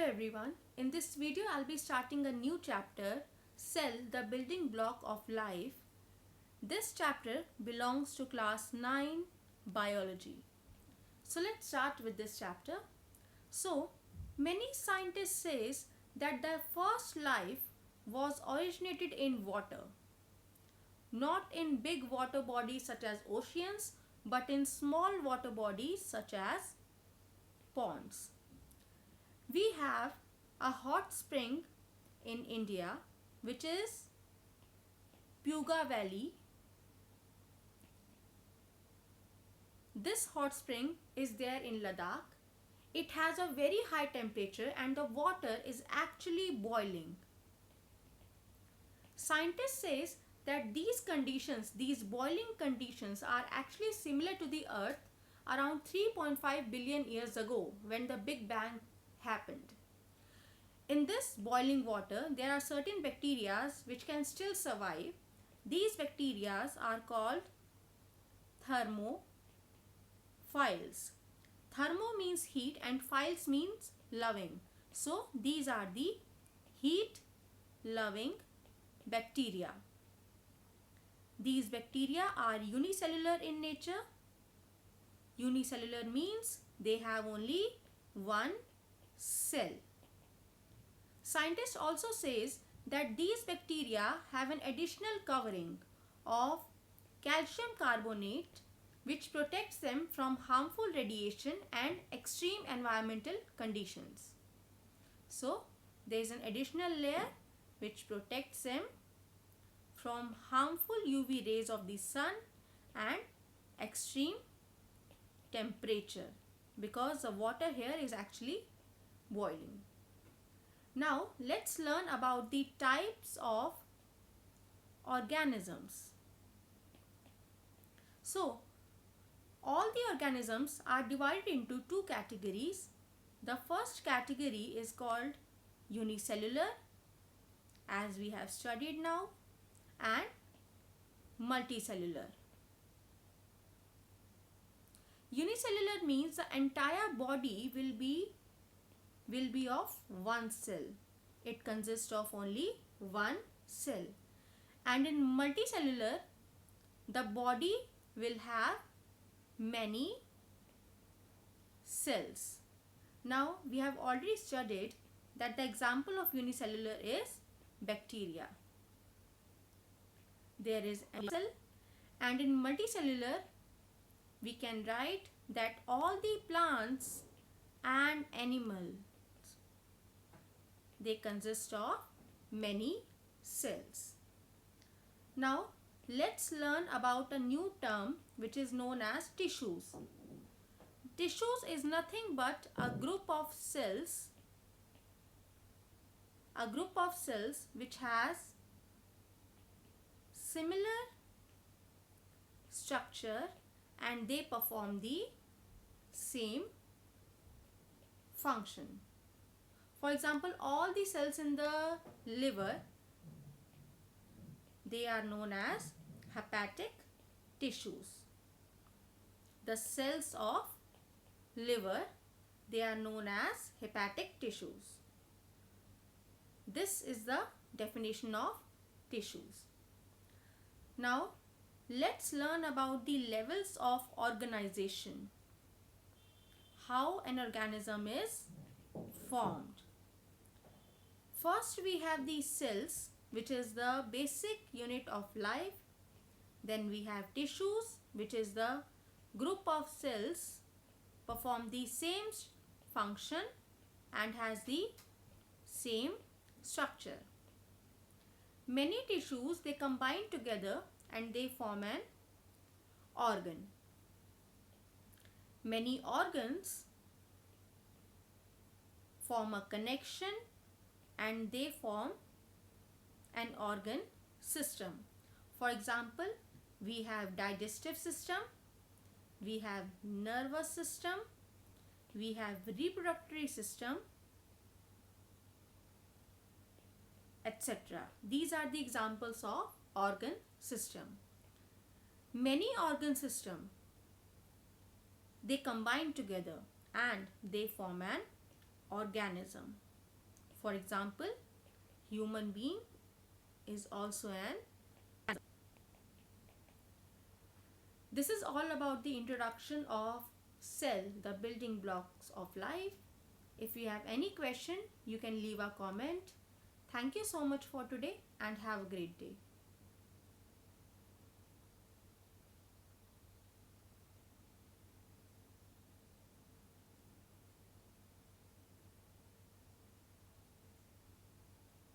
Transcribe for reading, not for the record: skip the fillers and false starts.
everyone. In this video, I'll be starting a new chapter, Cell, the Building Block of Life. This chapter belongs to Class 9 Biology. So let's start with this chapter. So, many scientists say that the first life was originated in water. Not in big water bodies such as oceans, but in small water bodies such as ponds. We have a hot spring in India, which is Puga Valley. This hot spring is there in Ladakh. It has a very high temperature and the water is actually boiling. Scientists say that these boiling conditions are actually similar to the Earth around 3.5 billion years ago when the Big Bang happened. In this boiling water, there are certain bacteria which can still survive. These bacteria are called thermophiles. Thermo means heat and philes means loving. So these are the heat loving bacteria. These bacteria are unicellular in nature. Unicellular means they have only one cell. Scientists also says that these bacteria have an additional covering of calcium carbonate which protects them from harmful radiation and extreme environmental conditions. So there is an additional layer which protects them from harmful UV rays of the sun and extreme temperature, because the water here is actually boiling. Now let's learn about the types of organisms. So all the organisms are divided into two categories. The first category is called unicellular, as we have studied now, and multicellular. Unicellular means the entire body will be of one cell. It consists of only one cell. And in multicellular, the body will have many cells. Now we have already studied that the example of unicellular is bacteria. There is a cell, and in multicellular we can write that all the plants and animals, they consist of many cells. Now let's learn about a new term which is known as tissues. Tissues is nothing but a group of cells which has similar structure and they perform the same function. For example, all the cells in the liver, they are known as hepatic tissues. The cells of liver, they are known as hepatic tissues. This is the definition of tissues. Now let's learn about the levels of organization. How an organism is formed. First we have the cells, which is the basic unit of life. Then we have tissues, which is the group of cells perform the same function and has the same structure. Many tissues, they combine together and they form an organ. Many organs form a connection and they form an organ system. For example, we have digestive system, we have nervous system, we have reproductory system, etc. These are the examples of organ system. Many organ system, they combine together and they form an organism. For example, human being is also an. This is all about the introduction of cell, the building blocks of life. If you have any question, you can leave a comment. Thank you so much for today and have a great day.